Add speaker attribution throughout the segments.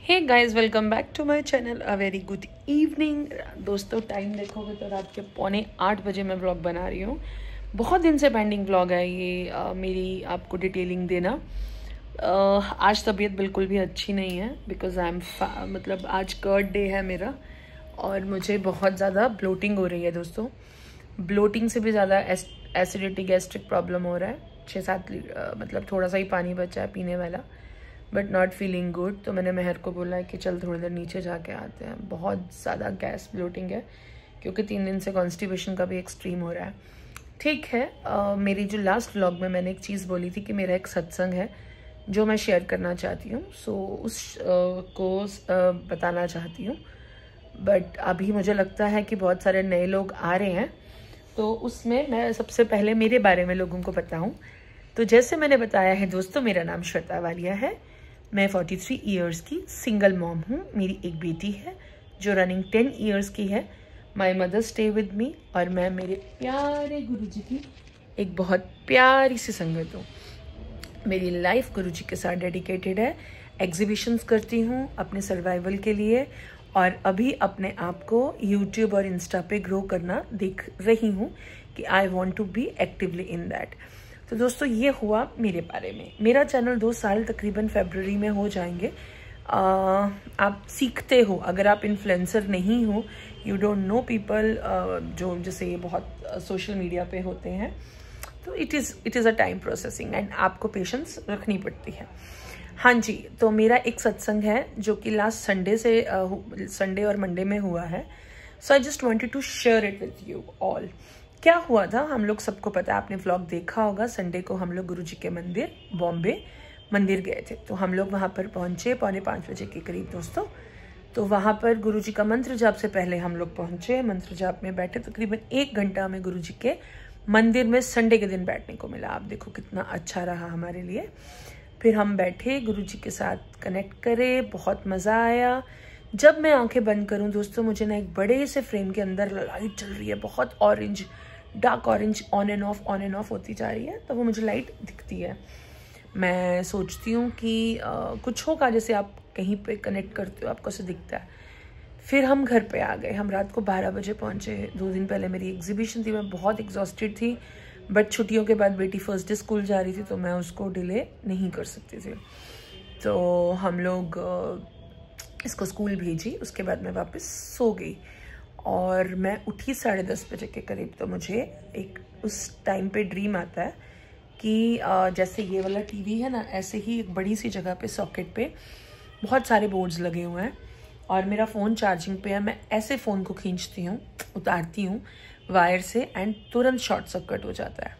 Speaker 1: Hey guys, welcome back to my channel. A very good evening दोस्तों। Time देखोगे तो रात के 7:45 मैं व्लॉग बना रही हूँ। बहुत दिन से पेंडिंग व्लॉग है ये मेरी आपको डिटेलिंग देना। आज तबीयत बिल्कुल भी अच्छी नहीं है बिकॉज आई एम मतलब आज कर्ड डे है मेरा और मुझे बहुत ज़्यादा ब्लोटिंग हो रही है दोस्तों। ब्लोटिंग से भी ज़्यादा एसिडिटी गैस्ट्रिक प्रॉब्लम हो रहा है। 6-7 मतलब थोड़ा सा ही पानी बचा है पीने वाला, बट नॉट फीलिंग गुड। तो मैंने मेहर को बोला है कि चल थोड़ी देर नीचे जाके आते हैं। बहुत ज़्यादा गैस ब्लोटिंग है क्योंकि 3 दिन से कॉन्स्टिपेशन का भी एक्सट्रीम हो रहा है। ठीक है, मेरी जो लास्ट व्लॉग में मैंने एक चीज़ बोली थी कि मेरा एक सत्संग है जो मैं शेयर करना चाहती हूँ, सो उस को बताना चाहती हूँ। बट अभी मुझे लगता है कि बहुत सारे नए लोग आ रहे हैं, तो उसमें मैं सबसे पहले मेरे बारे में लोगों को बताऊँ। तो जैसे मैंने बताया है दोस्तों, मेरा नाम श्वेता वालिया है। मैं 43 ईयर्स की सिंगल मॉम हूँ। मेरी एक बेटी है जो रनिंग 10 ईयर्स की है। My mother stay with me और मैं मेरे प्यारे गुरुजी की एक बहुत प्यारी सी संगत हूँ। मेरी लाइफ गुरुजी के साथ डेडिकेटेड है। एग्जीबिशंस करती हूँ अपने सर्वाइवल के लिए और अभी अपने आप को यूट्यूब और इंस्टा पे ग्रो करना देख रही हूँ कि I want to be actively in that. तो दोस्तों ये हुआ मेरे बारे में। मेरा चैनल 2 साल तकरीबन फरवरी में हो जाएंगे। आप सीखते हो, अगर आप इन्फ्लुएंसर नहीं हो, यू डोंट नो पीपल जो जैसे ये बहुत सोशल मीडिया पे होते हैं, तो it is a time processing and आपको पेशेंस रखनी पड़ती है। हाँ जी, तो मेरा एक सत्संग है जो कि लास्ट संडे और मंडे में हुआ है। So I just wanted to share it with you all. क्या हुआ था, हम लोग सबको पता है, आपने व्लॉग देखा होगा। संडे को हम लोग गुरुजी के मंदिर बॉम्बे मंदिर गए थे। तो हम लोग वहाँ पर पहुँचे 4:45 बजे के करीब दोस्तों। तो वहाँ पर गुरुजी का मंत्र जाप से पहले हम लोग पहुँचे। मंत्र जाप में बैठे, तकरीबन 1 घंटा हमें गुरुजी के मंदिर में संडे के दिन बैठने को मिला। आप देखो कितना अच्छा रहा हमारे लिए। फिर हम बैठे, गुरुजी के साथ कनेक्ट करे, बहुत मज़ा आया। जब मैं आंखें बंद करूं दोस्तों, मुझे ना एक बड़े से फ्रेम के अंदर लाइट चल रही है, बहुत orange, dark orange, on end of होती जा रही है। तो वो मुझे लाइट दिखती है। मैं सोचती हूँ कि कुछ होगा, जैसे आप कहीं पे कनेक्ट करते हो आपको से दिखता है। फिर हम घर पे आ गए। हम रात को 12 बजे पहुँचे। 2 दिन पहले मेरी एग्जीबिशन थी, मैं बहुत एग्जॉस्टेड थी, बट छुट्टियों के बाद बेटी फर्स्ट डे स्कूल जा रही थी तो मैं उसको डिले नहीं कर सकती थी। तो हम लोग इसको स्कूल भेजी। उसके बाद मैं वापस सो गई और मैं उठी 10:30 बजे के करीब। तो मुझे एक उस टाइम पे ड्रीम आता है कि जैसे ये वाला टीवी है ना, ऐसे ही एक बड़ी सी जगह पे सॉकेट पे बहुत सारे बोर्ड्स लगे हुए हैं और मेरा फ़ोन चार्जिंग पे है। मैं ऐसे फ़ोन को खींचती हूँ, उतारती हूँ वायर से एंड तुरंत शॉर्ट सर्किट हो जाता है।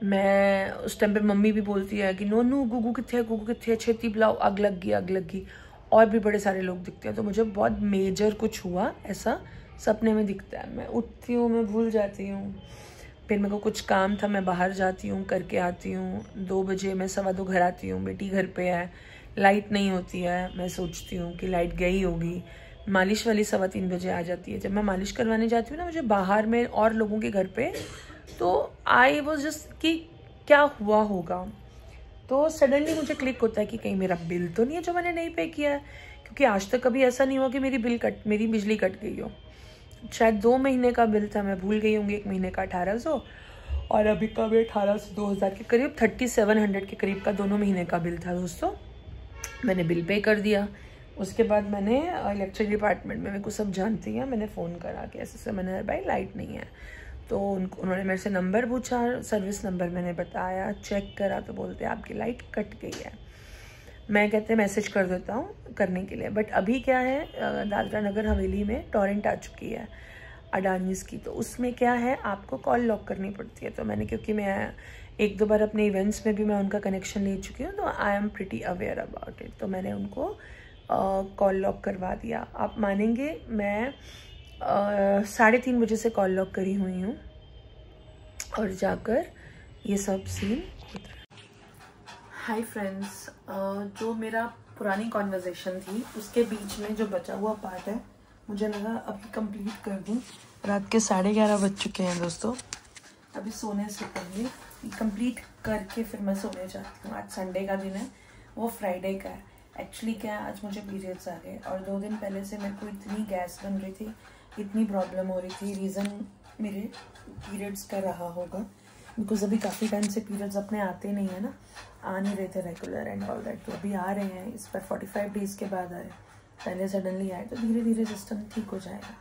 Speaker 1: मैं उस टाइम पे मम्मी भी बोलती है कि नोनू गुगू कितने छेती बुलाओ, आग लग गई। और भी बड़े सारे लोग दिखते हैं। तो मुझे बहुत मेजर कुछ हुआ ऐसा सपने में दिखता है। मैं उठती हूँ, मैं भूल जाती हूँ। फिर मेरे को कुछ काम था, मैं बाहर जाती हूँ, करके आती हूँ। 2 बजे मैं 2:15 घर आती हूँ। बेटी घर पे है, लाइट नहीं होती है। मैं सोचती हूँ कि लाइट गई होगी। मालिश वाली 3:15 बजे आ जाती है। जब मैं मालिश करवाने जाती हूँ ना, मुझे बाहर में और लोगों के घर पे, तो आई वॉज जस्ट कि क्या हुआ होगा। तो सडनली मुझे क्लिक होता है कि कहीं मेरा बिल तो नहीं है जो मैंने नहीं पे किया है, क्योंकि आज तक कभी ऐसा नहीं हुआ कि मेरी बिजली कट गई हो। शायद 2 महीने का बिल था, मैं भूल गई होंगी। 1 महीने का 1800 और अभी का भी 1800 से 2000 के करीब, 3700 के करीब का दोनों महीने का बिल था दोस्तों। मैंने बिल पे कर दिया। उसके बाद मैंने इलेक्ट्रिक डिपार्टमेंट में, मेरे को सब जानती हैं, मैंने फ़ोन करा कि ऐसे मैंने भाई लाइट नहीं है। तो उन्होंने मेरे से नंबर पूछा, सर्विस नंबर मैंने बताया, चेक करा तो बोलते आपकी लाइट कट गई है। मैं कहते मैसेज कर देता हूँ करने के लिए। बट अभी क्या है, दादरा नगर हवेली में टॉरेंट आ चुकी है अडानीज़ की, तो उसमें क्या है आपको कॉल लॉक करनी पड़ती है। तो मैंने, क्योंकि मैं 1-2 बार अपने इवेंट्स में भी मैं उनका कनेक्शन ले चुकी हूँ, तो I am pretty aware about it. तो मैंने उनको कॉल लॉक करवा दिया। आप मानेंगे, मैं 3:30 बजे से कॉल लॉक करी हुई हूँ और जाकर ये सब सीन होता है। हाय फ्रेंड्स, जो मेरा पुरानी कॉन्वर्जेशन थी उसके बीच में जो बचा हुआ पार्ट है, मुझे लगा अभी कंप्लीट कर दूँ। रात के 11:30 बज चुके हैं दोस्तों। अभी सोने से पहले कंप्लीट करके फिर मैं सोने जाती हूँ। आज संडे का दिन है, वो फ्राइडे का है। एक्चुअली क्या है, आज मुझे पीरियड्स आ गए और 2 दिन पहले से मेरे को इतनी गैस बन रही थी, इतनी प्रॉब्लम हो रही थी। रीज़न मेरे पीरियड्स का रहा होगा, बिकॉज अभी काफ़ी टाइम से पीरियड्स अपने आते नहीं है ना, आ नहीं रहे थे रेगुलर एंड ऑल दैट। तो अभी आ रहे हैं, इस पर 45 डेज़ के बाद आए, पहले सडनली आए, तो धीरे धीरे सिस्टम ठीक हो जाएगा।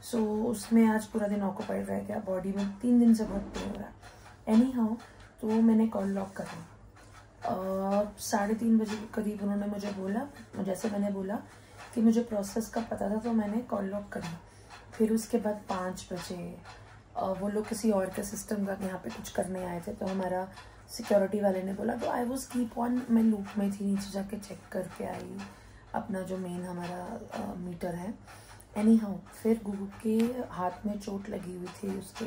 Speaker 1: सो उसमें आज पूरा दिन ऑक्यूपाइड रह गया, बॉडी में 3 दिन से बहुत पेन हो रहा है। एनी हाउ, तो मैंने कॉल लॉक करा 3:30 बजे के करीब। उन्होंने मुझे बोला, जैसे मैंने बोला कि मुझे प्रोसेस का पता था, तो मैंने कॉल लॉक करी। फिर उसके बाद 5 बजे वो लोग किसी और के सिस्टम का यहाँ पे कुछ करने आए थे, तो हमारा सिक्योरिटी वाले ने बोला, तो आई वॉज कीप ऑन, मैं लूप में थी, नीचे जाके चेक करके आई अपना जो मेन हमारा मीटर है। एनी हाउ, फिर गुगू के हाथ में चोट लगी हुई थी, उसके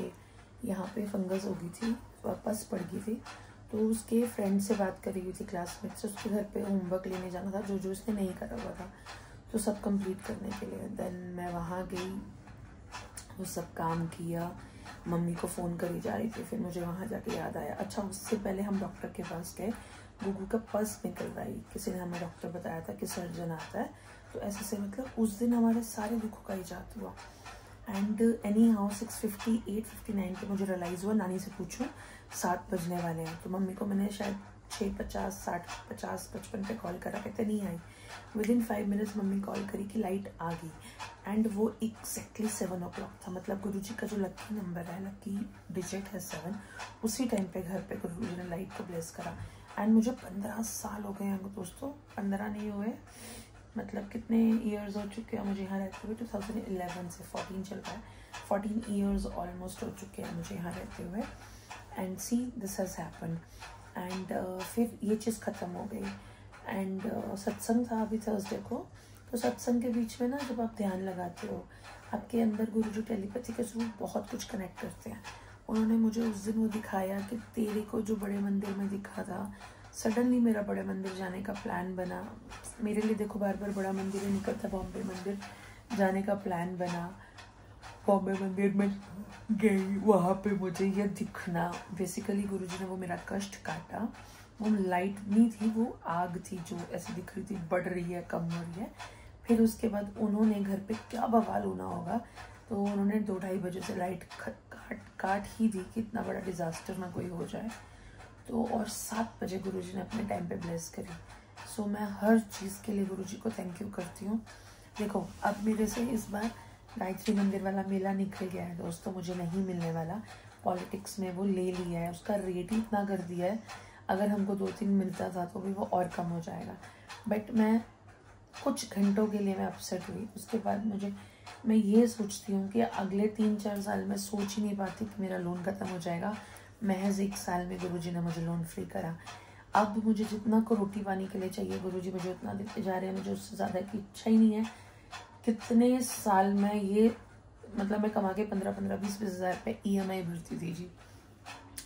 Speaker 1: यहाँ पे फंगस हो गई थी, वापस पड़ गई थी। तो उसके फ्रेंड से बात करी हुई थी, क्लासमेट से, उसके घर पे होमवर्क लेने जाना था, जो उसने नहीं करा हुआ था, तो सब कंप्लीट करने के लिए। देन मैं वहाँ गई, वो सब काम किया, मम्मी को फ़ोन करी जा रही थी। फिर मुझे वहाँ जाके याद आया, अच्छा उससे पहले हम डॉक्टर के पास गए, गुगू का पल्स निकलवाई। किसी ने हमें डॉक्टर बताया था कि सर्जन आता है, तो ऐसे से मतलब उस दिन हमारे सारे दुखों का इजाद हुआ। एंड एनी हाउ 6:58-59 पे मुझे रियलाइज़ हुआ, नानी से पूछूं 7 बजने वाले हैं। तो मम्मी को मैंने शायद 6:50, 60, 50, 55 पे कॉल करा, कहते नहीं आई। विदिन 5 मिनट्स मम्मी कॉल करी कि लाइट आ गई, एंड वो एग्जैक्टली 7 o'clock था। मतलब गुरुजी का जो लकी नंबर है, लकी डिजिट है 7, उसी टाइम पे घर पे गुरुजी ने लाइट को ब्लेस करा। एंड मुझे 15 साल हो गए हैं दोस्तों, 15 नहीं हुए, मतलब कितने ईयर्स हो चुके हैं मुझे यहाँ रहते हुए, 2011 से 14 चल रहा है, 14 ईयर्स ऑलमोस्ट हो चुके हैं मुझे यहाँ रहते हुए। And see this has happen. And फिर ये चीज़ ख़त्म हो गई। एंड सत्संग था अभी थर्सडे को, तो सत्संग के बीच में ना जब आप ध्यान लगाते हो, आपके अंदर गुरुजी टेलीपैथी के थ्रू बहुत कुछ कनेक्ट करते हैं। उन्होंने मुझे उस दिन वो दिखाया कि तेरे को जो बड़े मंदिर में दिखा था, सडनली मेरा बड़े मंदिर जाने का प्लान बना। मेरे लिए देखो बार बार बड़ा मंदिर ही निकलता, बॉम्बे मंदिर जाने का प्लान बना। बॉम्बे मंदिर में गई, वहाँ पे मुझे ये दिखना, बेसिकली गुरुजी ने वो मेरा कष्ट काटा। वो लाइट नहीं थी, वो आग थी जो ऐसे दिख रही थी, बढ़ रही है, कम हो रही है। फिर उसके बाद उन्होंने घर पे क्या बवाल होना होगा, तो उन्होंने 2-2:30 बजे से लाइट काट ही दी कि इतना बड़ा डिज़ास्टर ना कोई हो जाए। तो और 7 बजे गुरुजी ने अपने टाइम पे ब्लेस करी। सो मैं हर चीज़ के लिए गुरुजी को थैंक यू करती हूँ। देखो अब मेरे से इस बार गायत्री मंदिर वाला मेला निकल गया है दोस्तों, मुझे नहीं मिलने वाला। पॉलिटिक्स में वो ले लिया है, उसका रेट ही इतना कर दिया है, अगर हमको 2-3 मिलता था तो भी वो और कम हो जाएगा। बट मैं कुछ घंटों के लिए मैं अपसेट हुई, उसके बाद मैं ये सोचती हूँ कि अगले 3-4 साल में सोच ही नहीं पाती कि मेरा लोन ख़त्म हो जाएगा। महज 1 साल में गुरुजी ने मुझे लोन फ्री करा। अब मुझे जितना को रोटी पानी के लिए चाहिए गुरुजी मुझे उतना देते जा रहे हैं, मुझे उससे ज़्यादा की इच्छा ही नहीं है। कितने साल में ये मतलब मैं कमा के 15-15, 20-20 हज़ार रुपये EMI भरती थी जी,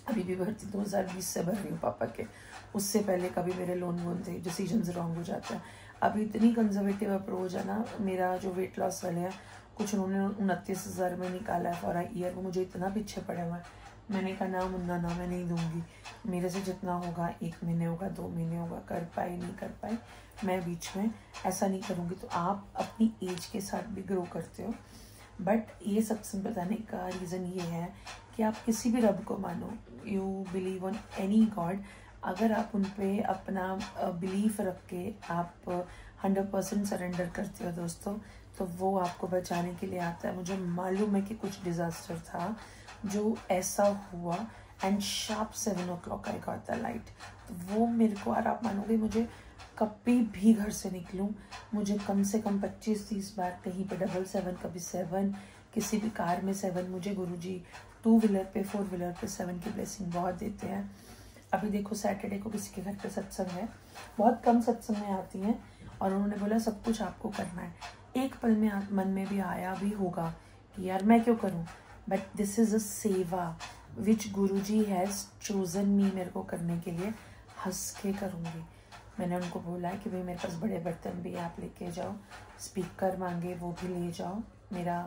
Speaker 1: अभी भी भरती, 2020 से भर रही हूँ पापा के। उससे पहले कभी मेरे लोन थे, डिसीजन रॉन्ग हो जाता है। अभी इतनी कंजर्वेटिव अप्रोच है ना, मेरा जो वेट लॉस वाले हैं, कुछ उन्होंने 29,000 में निकाला है फॉर ईयर, वो मुझे इतना पीछे पड़े हुआ है। मैंने कहा ना मुन्ना ना, मैं नहीं दूंगी, मेरे से जितना होगा 1 महीने होगा, 2 महीने होगा, कर पाई नहीं कर पाई, मैं बीच में ऐसा नहीं करूँगी। तो आप अपनी एज के साथ भी ग्रो करते हो। बट ये सत्संग बताने का रीज़न ये है कि आप किसी भी रब को मानो, you believe on any God, अगर आप उन पे अपना बिलीफ रख के आप 100% सरेंडर करते हो दोस्तों, तो वो आपको बचाने के लिए आता है। मुझे मालूम है कि कुछ डिज़ास्टर था जो ऐसा हुआ, and sharp 7 o'clock I got the light. तो वो मेरे को, और आप मानोगे मुझे कभी भी घर से निकलूं, मुझे कम से कम 25-30 बार कहीं पे 777, कभी 7, किसी भी कार में 7, मुझे गुरुजी 2 व्हीलर पे 4 व्हीलर पे 7 की ब्लेसिंग बहुत देते हैं। अभी देखो सैटरडे को किसी के घर पे सत्संग है, बहुत कम सत्संग में आती हैं, और उन्होंने बोला सब कुछ आपको करना है। एक पल में मन में भी आया भी होगा कि यार मैं क्यों करूं, बट दिस इज़ अ सेवा विच गुरुजी हैज़ चोजन मी, मेरे को करने के लिए। हंस के करूँगी। मैंने उनको बोला है कि भाई मेरे पास बड़े बर्तन भी आप लेके जाओ, स्पीकर मांगे वो भी ले जाओ, मेरा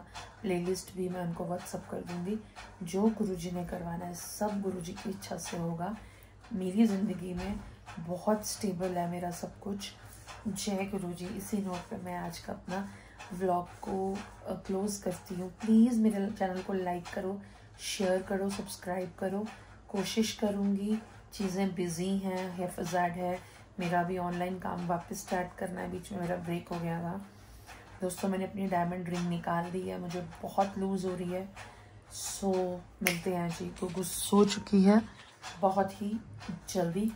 Speaker 1: प्लेलिस्ट भी मैं उनको व्हाट्सअप कर दूँगी। जो गुरुजी ने करवाना है सब गुरुजी की इच्छा से होगा। मेरी ज़िंदगी में बहुत स्टेबल है मेरा सब कुछ, जय गुरु जी। इसी नोट पे मैं आज का अपना व्लॉग को क्लोज करती हूँ। प्लीज़ मेरे चैनल को लाइक करो, शेयर करो, सब्सक्राइब करो। कोशिश करूँगी, चीज़ें बिजी हैं, हेफाजात है, मेरा भी ऑनलाइन काम वापस स्टार्ट करना है, बीच में मेरा ब्रेक हो गया था। दोस्तों मैंने अपनी डायमंड रिंग निकाल दी है, मुझे बहुत लूज़ हो रही है। सो मिलते हैं जी, तो गुस्सा हो चुकी है बहुत ही जल्दी।